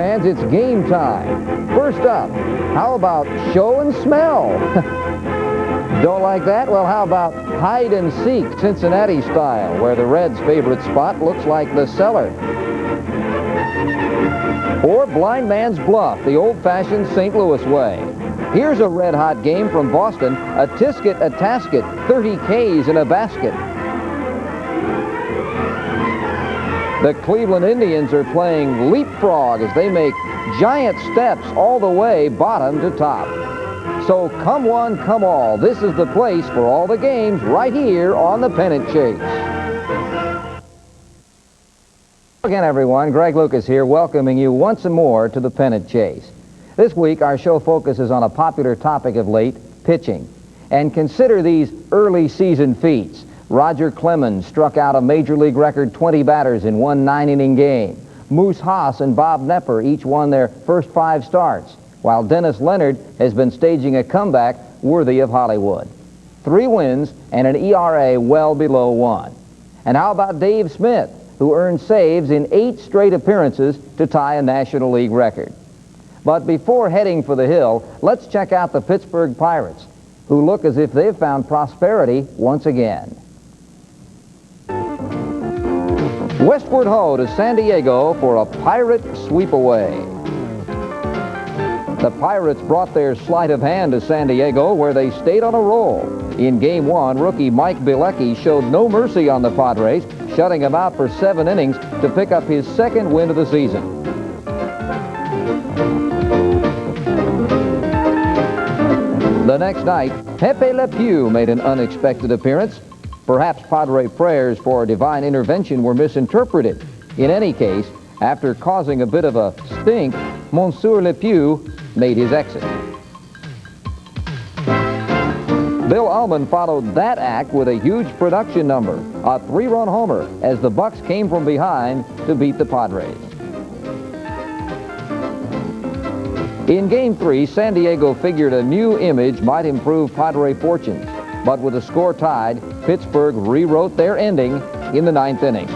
And it's game time. First up, how about show and smell? Don't like that? Well, how about hide and seek, Cincinnati style, where the Reds' favorite spot looks like the cellar? Or blind man's bluff, the old-fashioned St. Louis way. Here's a red-hot game from Boston, a tisket, a tasket, 30 Ks in a basket. The Cleveland Indians are playing leapfrog as they make giant steps all the way bottom to top. So come one, come all. This is the place for all the games right here on the Pennant Chase. Again, everyone, Greg Lucas here, welcoming you once more to the Pennant Chase. This week, our show focuses on a popular topic of late, pitching. And consider these early season feats. Roger Clemens struck out a Major League record 20 batters in one 9-inning game. Moose Haas and Bob Knepper each won their first 5 starts, while Dennis Leonard has been staging a comeback worthy of Hollywood. 3 wins and an ERA well below 1. And how about Dave Smith, who earned saves in 8 straight appearances to tie a National League record? But before heading for the hill, let's check out the Pittsburgh Pirates, who look as if they've found prosperity once again. Westward ho to San Diego for a Pirate sweep-away. The Pirates brought their sleight of hand to San Diego, where they stayed on a roll. In Game 1, rookie Mike Bilecki showed no mercy on the Padres, shutting them out for 7 innings to pick up his 2nd win of the season. The next night, Pepe Le Pew made an unexpected appearance. Perhaps Padre prayers for divine intervention were misinterpreted. In any case, after causing a bit of a stink, Monsieur Le Pew made his exit. Bill Ullman followed that act with a huge production number, a 3-run homer, as the Bucks came from behind to beat the Padres. In Game 3, San Diego figured a new image might improve Padre fortunes. But with the score tied, Pittsburgh rewrote their ending in the 9th inning.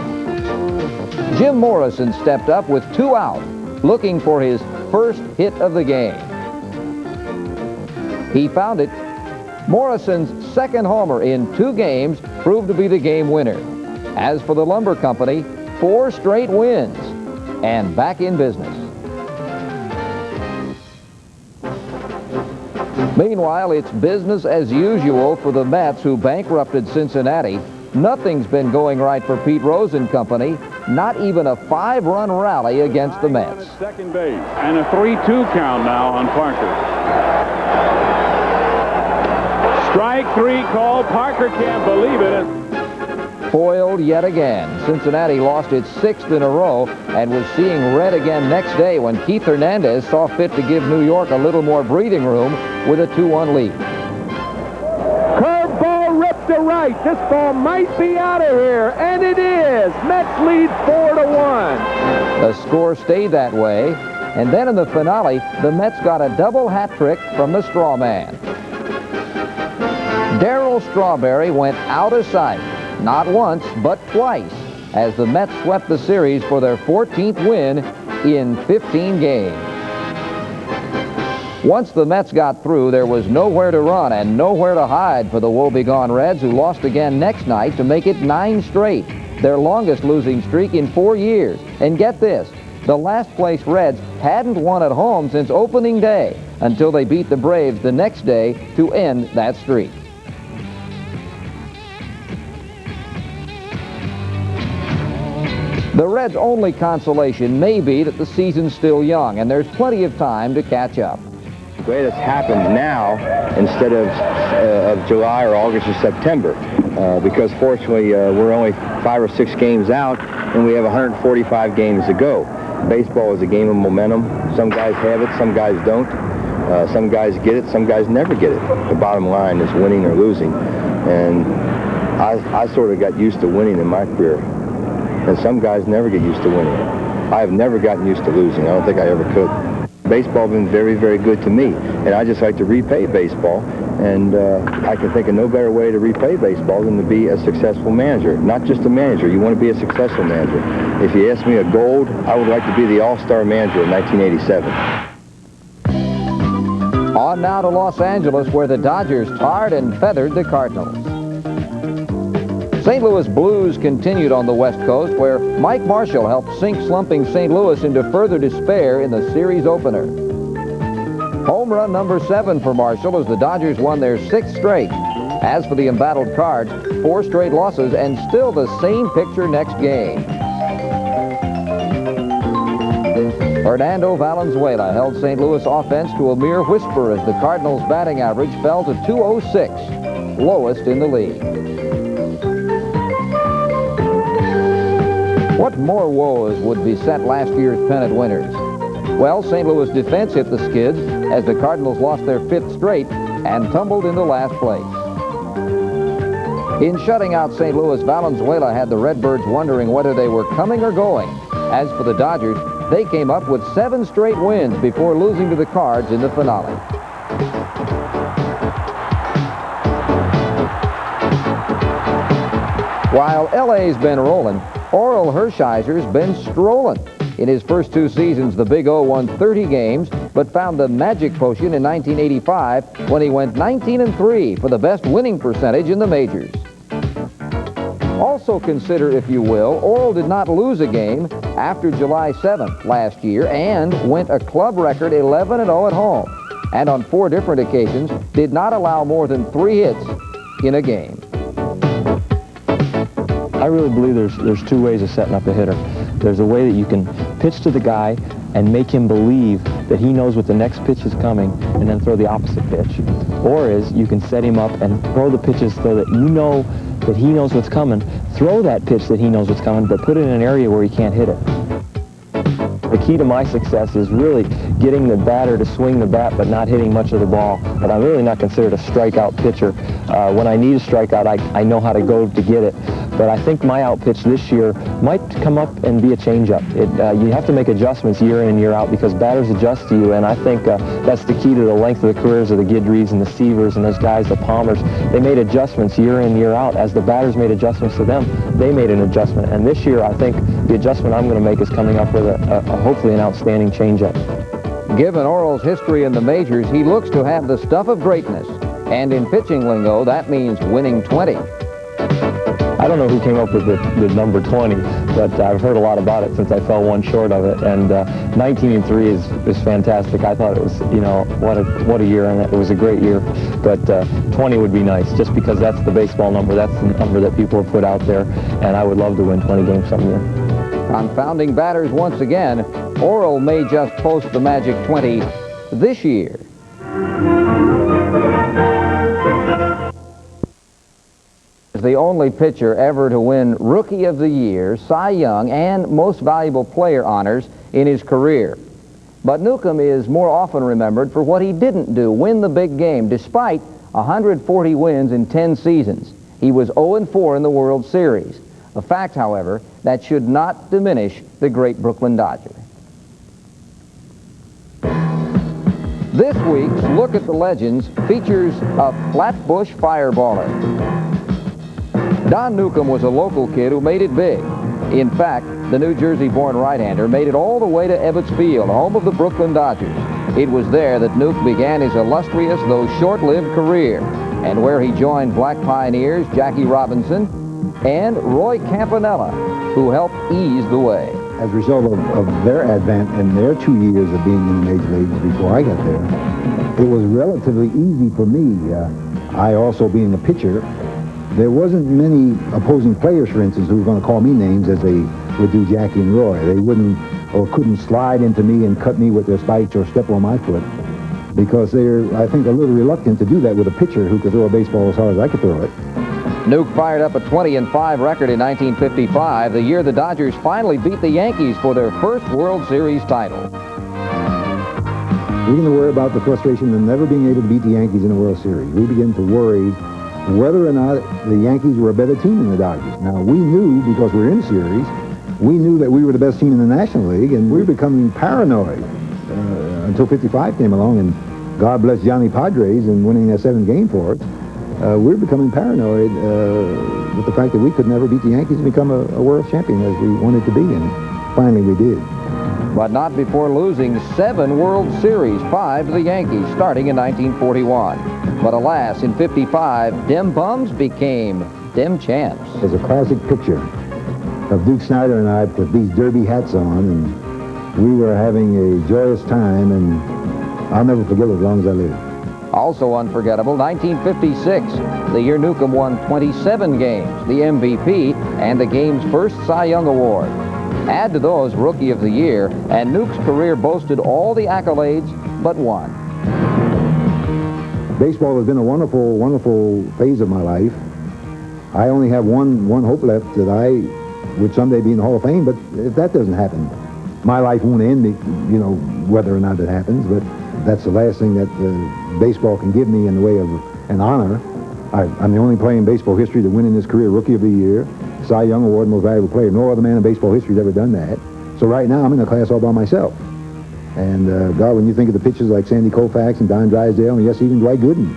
Jim Morrison stepped up with 2 out, looking for his first hit of the game. He found it. Morrison's 2nd homer in 2 games proved to be the game winner. As for the Lumber Company, 4 straight wins and back in business. Meanwhile, it's business as usual for the Mets, who bankrupted Cincinnati. Nothing's been going right for Pete Rose and company, not even a 5-run rally against the Mets. Second base, and a 3-2 count now on Parker. Strike 3 call. Parker can't believe it. Foiled yet again. Cincinnati lost its 6th in a row and was seeing red again next day when Keith Hernandez saw fit to give New York a little more breathing room with a 2-1 lead. Curveball ripped to right. This ball might be out of here, and it is. Mets lead 4-1. The score stayed that way, and then in the finale, the Mets got a double hat trick from the straw man. Darryl Strawberry went out of sight. Not once, but twice, as the Mets swept the series for their 14th win in 15 games. Once the Mets got through, there was nowhere to run and nowhere to hide for the woebegone Reds, who lost again next night to make it 9 straight, their longest losing streak in 4 years. And get this, the last-place Reds hadn't won at home since opening day until they beat the Braves the next day to end that streak. The Reds' only consolation may be that the season's still young, and there's plenty of time to catch up. The greatest happened now instead of July or August or September, because fortunately we're only 5 or 6 games out, and we have 145 games to go. Baseball is a game of momentum. Some guys have it, some guys don't. Some guys get it, some guys never get it. The bottom line is winning or losing, and I sort of got used to winning in my career. And some guys never get used to winning. I have never gotten used to losing. I don't think I ever could. Baseball has been very, very good to me, and I just like to repay baseball And I can think of no better way to replay baseball than to be a successful manager. Not just a manager. You want to be a successful manager. If you ask me a gold, I would like to be the all-star manager in 1987. On now to Los Angeles, where the Dodgers tarred and feathered the Cardinals. St. Louis Blues continued on the West Coast, where Mike Marshall helped sink slumping St. Louis into further despair in the series opener. Home run number 7 for Marshall as the Dodgers won their 6th straight. As for the embattled Cards, 4 straight losses and still the same picture next game. Fernando Valenzuela held St. Louis offense to a mere whisper as the Cardinals' batting average fell to .206, lowest in the league. What more woes would beset last year's pennant winners? Well, St. Louis defense hit the skids as the Cardinals lost their 5th straight and tumbled into last place. In shutting out St. Louis, Valenzuela had the Redbirds wondering whether they were coming or going. As for the Dodgers, they came up with 7 straight wins before losing to the Cards in the finale. While LA's been rolling, Orel Hershiser's been strolling. In his first 2 seasons, the Big O won 30 games, but found the magic potion in 1985 when he went 19-3 for the best winning percentage in the majors. Also consider, if you will, Orel did not lose a game after July 7th last year and went a club record 11-0 at home, and on 4 different occasions did not allow more than 3 hits in a game. I really believe there's 2 ways of setting up a hitter. There's a way that you can pitch to the guy and make him believe that he knows what the next pitch is coming and then throw the opposite pitch. Or is you can set him up and throw the pitches so that you know that he knows what's coming. Throw that pitch that he knows what's coming, but put it in an area where he can't hit it. The key to my success is really getting the batter to swing the bat but not hitting much of the ball. But I'm really not considered a strikeout pitcher. When I need a strikeout, I know how to go to get it. But I think my out pitch this year might come up and be a changeup. You have to make adjustments year in and year out because batters adjust to you, and I think that's the key to the length of the careers of the Guidrys and the Seavers and those guys, the Palmers. They made adjustments year in, year out. As the batters made adjustments to them, they made an adjustment. And this year, I think the adjustment I'm going to make is coming up with hopefully an outstanding changeup. Given Orel's history in the majors, he looks to have the stuff of greatness. And in pitching lingo, that means winning 20. I don't know who came up with the number 20, but I've heard a lot about it since I fell 1 short of it. And 19-3 is fantastic. I thought it was, what a year, and it was a great year. But 20 would be nice, just because that's the baseball number. That's the number that people have put out there, and I would love to win 20 games some year. Confounding batters once again, Orel may just post the magic 20 this year. The only pitcher ever to win Rookie of the Year, Cy Young, and Most Valuable Player honors in his career. But Newcomb is more often remembered for what he didn't do, win the big game, despite 140 wins in 10 seasons. He was 0-4 in the World Series. A fact, however, that should not diminish the great Brooklyn Dodger. This week's Look at the Legends features a Flatbush fireballer. Don Newcomb was a local kid who made it big. In fact, the New Jersey-born right-hander made it all the way to Ebbets Field, home of the Brooklyn Dodgers. It was there that Nuke began his illustrious, though short-lived career, and where he joined black pioneers Jackie Robinson and Roy Campanella, who helped ease the way. As a result of their advent in their 2 years of being in the major leagues before I got there, it was relatively easy for me. I also being a pitcher, there wasn't many opposing players, for instance, who were going to call me names as they would do Jackie and Roy. They wouldn't or couldn't slide into me and cut me with their spikes or step on my foot because they're, I think, a little reluctant to do that with a pitcher who could throw a baseball as hard as I could throw it. Nuke fired up a 20-5 record in 1955, the year the Dodgers finally beat the Yankees for their first World Series title. We began to worry about the frustration of never being able to beat the Yankees in a World Series. We began to worry whether or not the Yankees were a better team than the Dodgers. Now, we knew, because we were in the series, we knew that we were the best team in the National League, and we were becoming paranoid until 55 came along, and God bless Johnny Padres and winning that 7th game for us, we're becoming paranoid with the fact that we could never beat the Yankees and become a world champion as we wanted to be, and finally we did. But not before losing 7 World Series, 5 to the Yankees, starting in 1941. But alas, in 55, dem bums became dem champs. There's a classic picture of Duke Snyder and I with these derby hats on, and we were having a joyous time, and I'll never forget it as long as I live. Also unforgettable, 1956, the year Newcomb won 27 games, the MVP, and the game's first Cy Young Award. Add to those Rookie of the Year, and Nuke's career boasted all the accolades but one. Baseball has been a wonderful, wonderful phase of my life. I only have one hope left, that I would someday be in the Hall of Fame, but if that doesn't happen, my life won't end, you know, whether or not it happens, but that's the last thing that baseball can give me in the way of an honor. I'm the only player in baseball history to win in his career Rookie of the Year, Cy Young Award, Most Valuable Player. No other man in baseball history has ever done that. So right now, I'm in a class all by myself. And, God, when you think of the pitchers like Sandy Koufax and Don Drysdale, and yes, even Dwight Gooden.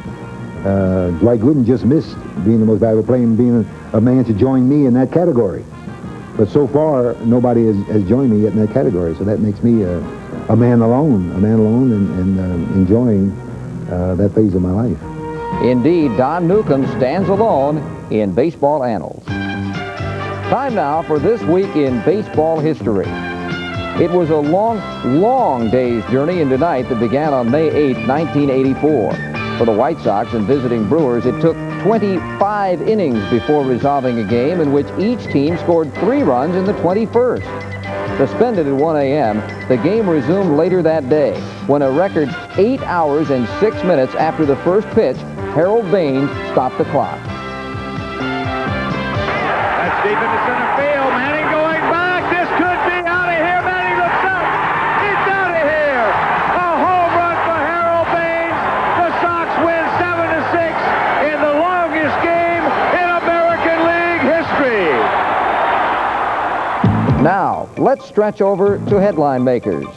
Dwight Gooden just missed being the most valuable player and being a man to join me in that category. But so far, nobody has joined me yet in that category. So that makes me a man alone and enjoying that phase of my life. Indeed, Don Newcomb stands alone in baseball annals. Time now for This Week in Baseball History. It was a long, long day's journey into night that began on May 8, 1984. For the White Sox and visiting Brewers, it took 25 innings before resolving a game in which each team scored 3 runs in the 21st. Suspended at 1 a.m., the game resumed later that day when a record 8 hours and 6 minutes after the first pitch, Harold Baines stopped the clock. That's deep into center field. Manning going back. This could be out of here. Manning looks up. It's out of here. A home run for Harold Baines. The Sox win 7-6 in the longest game in American League history. Now, let's stretch over to headline makers.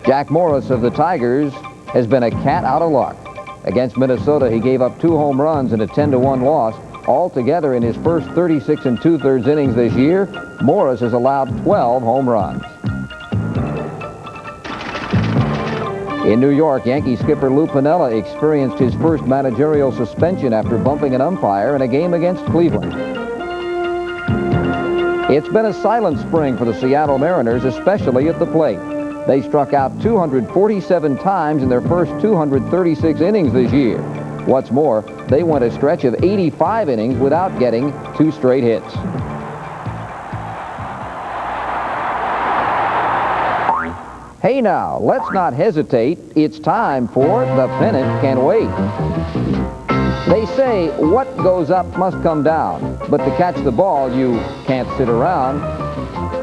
Jack Morris of the Tigers has been a cat out of luck. Against Minnesota, he gave up 2 home runs in a 10-1 loss. Altogether, in his first 36 2/3 innings this year, Morris has allowed 12 home runs. In New York, Yankee skipper Lou Piniella experienced his first managerial suspension after bumping an umpire in a game against Cleveland. It's been a silent spring for the Seattle Mariners, especially at the plate. They struck out 247 times in their first 236 innings this year. What's more, they went a stretch of 85 innings without getting 2 straight hits. Hey now, let's not hesitate. It's time for The Pennant Can Wait. They say what goes up must come down, but to catch the ball, you can't sit around.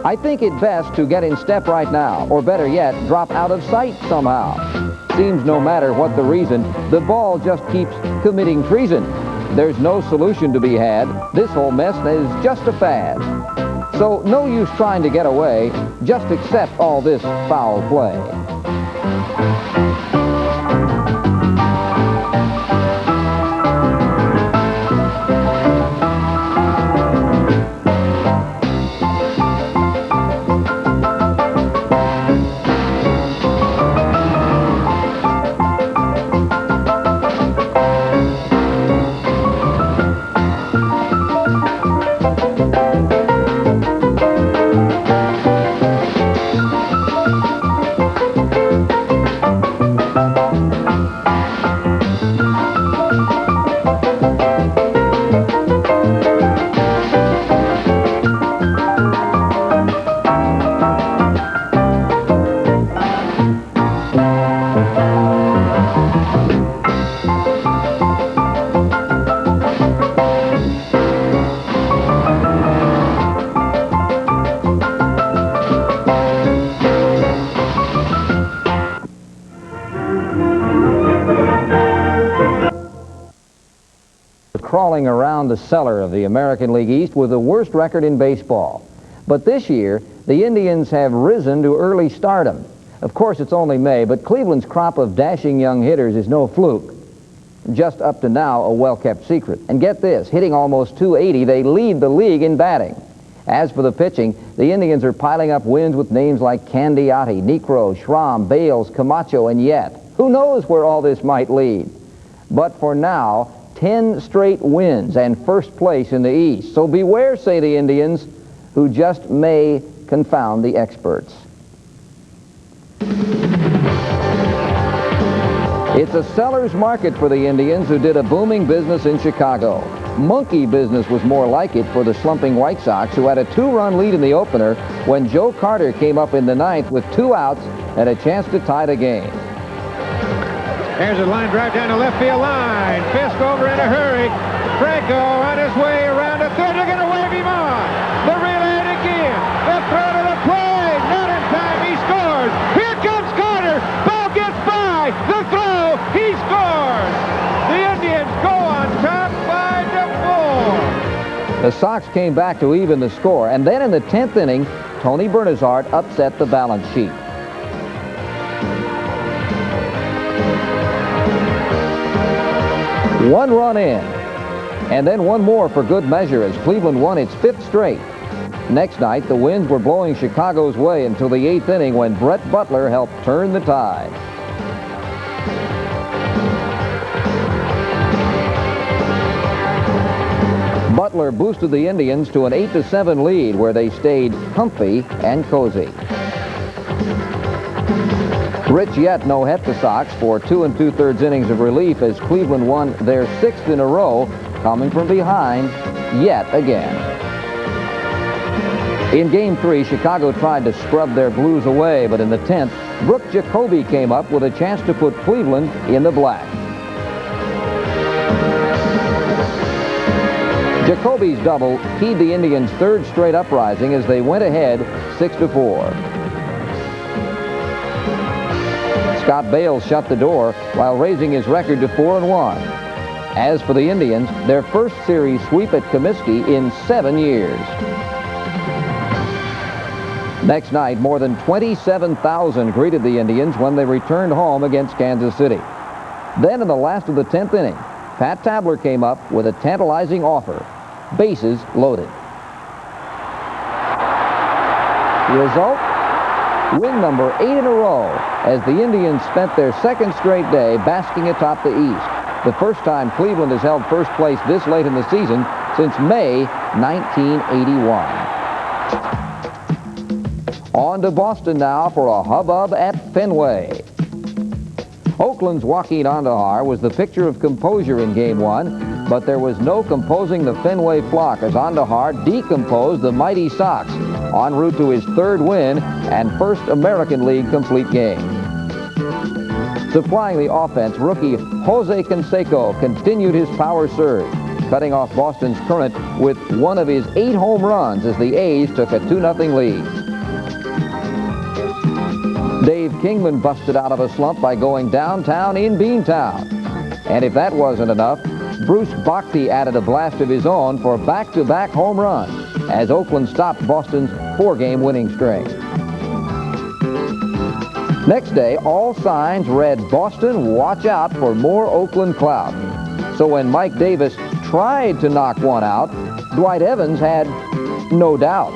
I think it best to get in step right now, or better yet, drop out of sight somehow. Seems no matter what the reason, the ball just keeps committing treason. There's no solution to be had. This whole mess is just a fad. So no use trying to get away. Just accept all this foul play. Crawling around the cellar of the American League East with the worst record in baseball. But this year, the Indians have risen to early stardom. Of course, it's only May, but Cleveland's crop of dashing young hitters is no fluke. Just up to now, a well-kept secret. And get this, hitting almost 280, they lead the league in batting. As for the pitching, the Indians are piling up wins with names like Candiati, Necro, Schramm, Bales, Camacho, and yet. Who knows where all this might lead? But for now, 10 straight wins and first place in the East. So beware, say the Indians, who just may confound the experts. It's a seller's market for the Indians, who did a booming business in Chicago. Monkey business was more like it for the slumping White Sox, who had a 2-run lead in the opener when Joe Carter came up in the ninth with 2 outs and a chance to tie the game. Here's a line drive down the left field line. Fisk over in a hurry. Franco on his way around to third. They're going to wave him on. The relay again. The throw to the plate. Not in time. He scores. Here comes Carter. Ball gets by. The throw. He scores. The Indians go on top 5-4. The Sox came back to even the score, and then in the 10th inning, Tony Bernazard upset the balance sheet. One run in, and then one more for good measure as Cleveland won its 5th straight. Next night, the winds were blowing Chicago's way until the 8th inning when Brett Butler helped turn the tide. Butler boosted the Indians to an 8-7 lead where they stayed comfy and cozy. Rich yet no-hit the Sox for 2 2/3 innings of relief as Cleveland won their 6th in a row, coming from behind yet again. In Game 3, Chicago tried to scrub their blues away, but in the 10th, Brooke Jacoby came up with a chance to put Cleveland in the black. Jacoby's double keyed the Indians' 3rd straight uprising as they went ahead 6-4. Scott Bales shut the door while raising his record to 4-1. As for the Indians, their first series sweep at Comiskey in 7 years. Next night, more than 27,000 greeted the Indians when they returned home against Kansas City. Then in the last of the 10th inning, Pat Tabler came up with a tantalizing offer. Bases loaded. The result? Win number 8 in a row as the Indians spent their 2nd straight day basking atop the East. The first time Cleveland has held first place this late in the season since May 1981. On to Boston now for a hubbub at Fenway. Oakland's Joaquin Andújar was the picture of composure in Game 1, but there was no composing the Fenway flock as Andújar decomposed the mighty Sox en route to his 3rd win and first American League complete game. Supplying the offense, rookie Jose Canseco continued his power surge, cutting off Boston's current with one of his 8 home runs as the A's took a 2-0 lead. Dave Kingman busted out of a slump by going downtown in Beantown. And if that wasn't enough, Bruce Bhakti added a blast of his own for back-to-back home runs as Oakland stopped Boston's 4-game winning streak. Next day, all signs read Boston, watch out for more Oakland clout. So when Mike Davis tried to knock one out, Dwight Evans had no doubt.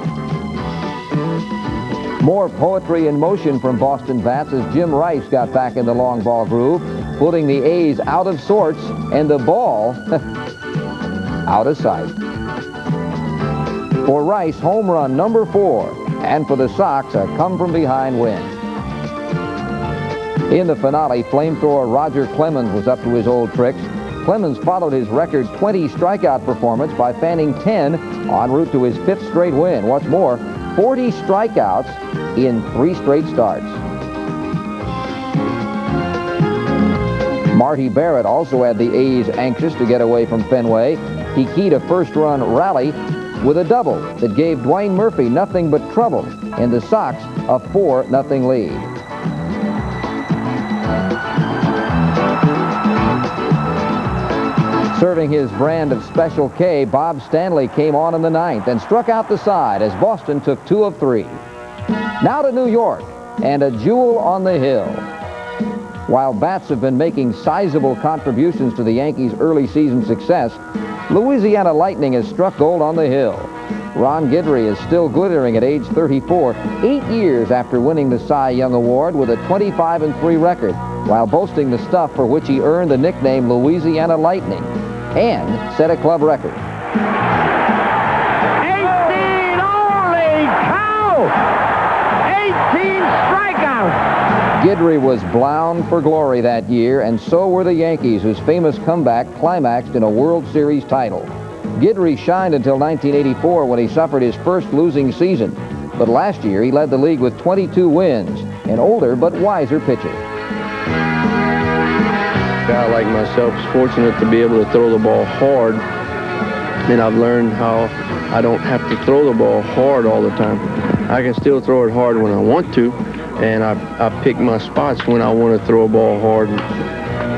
More poetry in motion from Boston bats as Jim Rice got back in the long ball groove, putting the A's out of sorts and the ball out of sight. For Rice, home run number 4, and for the Sox, a come-from-behind win. In the finale, flamethrower Roger Clemens was up to his old tricks. Clemens followed his record 20 strikeout performance by fanning 10 en route to his 5th straight win. What's more, 40 strikeouts in 3 straight starts. Marty Barrett also had the A's anxious to get away from Fenway. He keyed a first-run rally with a double that gave Dwayne Murphy nothing but trouble, and the Sox a 4-0 lead. Serving his brand of Special K, Bob Stanley came on in the 9th and struck out the side as Boston took 2 of 3. Now to New York, and a jewel on the hill. While bats have been making sizable contributions to the Yankees' early season success, Louisiana Lightning has struck gold on the hill. Ron Guidry is still glittering at age 34, 8 years after winning the Cy Young Award with a 25-3 record, while boasting the stuff for which he earned the nickname Louisiana Lightning and set a club record. 18, holy cow! 18 strikeouts! Guidry was blown for glory that year, and so were the Yankees, whose famous comeback climaxed in a World Series title. Guidry shined until 1984 when he suffered his first losing season. But last year, he led the league with 22 wins, an older but wiser pitcher. A guy like myself is fortunate to be able to throw the ball hard, and I've learned how I don't have to throw the ball hard all the time. I can still throw it hard when I want to, and I pick my spots when I want to throw a ball hard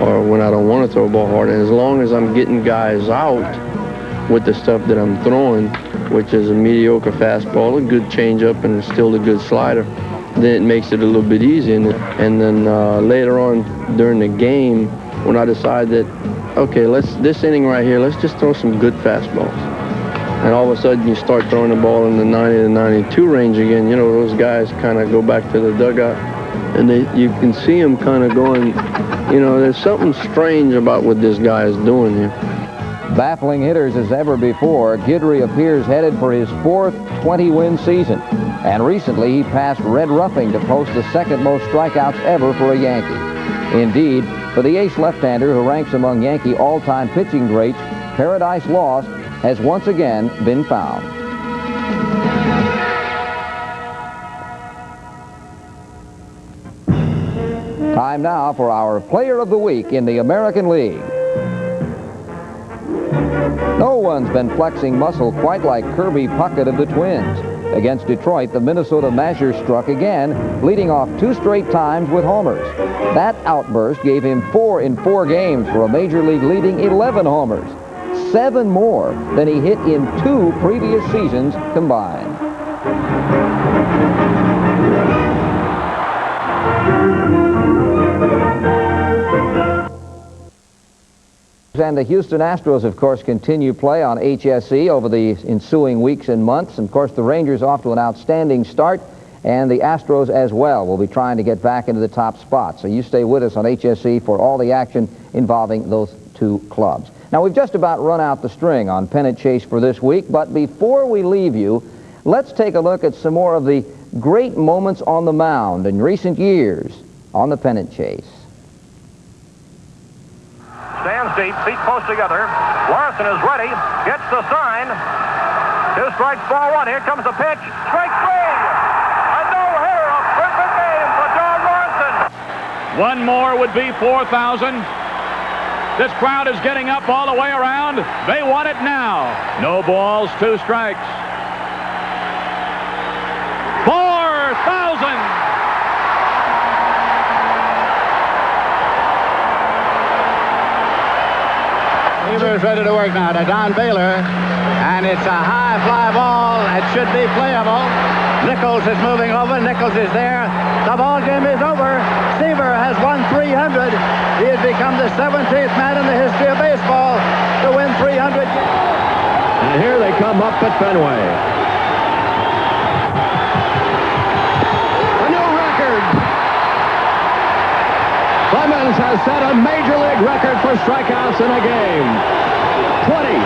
or when I don't want to throw a ball hard. And as long as I'm getting guys out with the stuff that I'm throwing, which is a mediocre fastball, a good changeup, and still a good slider, then it makes it a little bit easier. And then later on during the game, when I decide that, okay, this inning right here, let's just throw some good fastballs. And all of a sudden you start throwing the ball in the 90 to 92 range again. You know, those guys kind of go back to the dugout, and you can see them kind of going, you know, there's something strange about what this guy is doing here. Baffling hitters as ever before, Guidry appears headed for his fourth 20-win season. And recently, he passed Red Ruffing to post the second most strikeouts ever for a Yankee. Indeed, for the ace left-hander who ranks among Yankee all-time pitching greats, Paradise Lost has once again been found. Time now for our Player of the Week in the American League. No one's been flexing muscle quite like Kirby Puckett of the Twins. Against Detroit, the Minnesota Masher struck again, leading off 2 straight times with homers. That outburst gave him 4 in 4 games for a Major League leading 11 homers, 7 more than he hit in 2 previous seasons combined. And the Houston Astros, of course, continue play on HSE over the ensuing weeks and months. And, of course, the Rangers off to an outstanding start, and the Astros as well will be trying to get back into the top spot. So you stay with us on HSE for all the action involving those 2 clubs. Now, we've just about run out the string on Pennant Chase for this week, but before we leave you, let's take a look at some more of the great moments on the mound in recent years on the Pennant Chase. Stands deep, feet close together. Larson is ready, gets the sign. 2 strikes, ball 1. Here comes the pitch. Strike 3. A no-hitter, a perfect game for Don Larson. 1 more would be 4,000. This crowd is getting up all the way around. They want it now. No balls, 2 strikes. 4,000. Is ready to work now to Don Baylor, and it's a high fly ball. It should be playable. Nichols is moving over. Nichols is there. The ball game is over. Seaver has won 300. He has become the 17th man in the history of baseball to win 300 games. And here they come up at Fenway. A new record. Clemens has set a Major League record for strikeouts in a game. 20.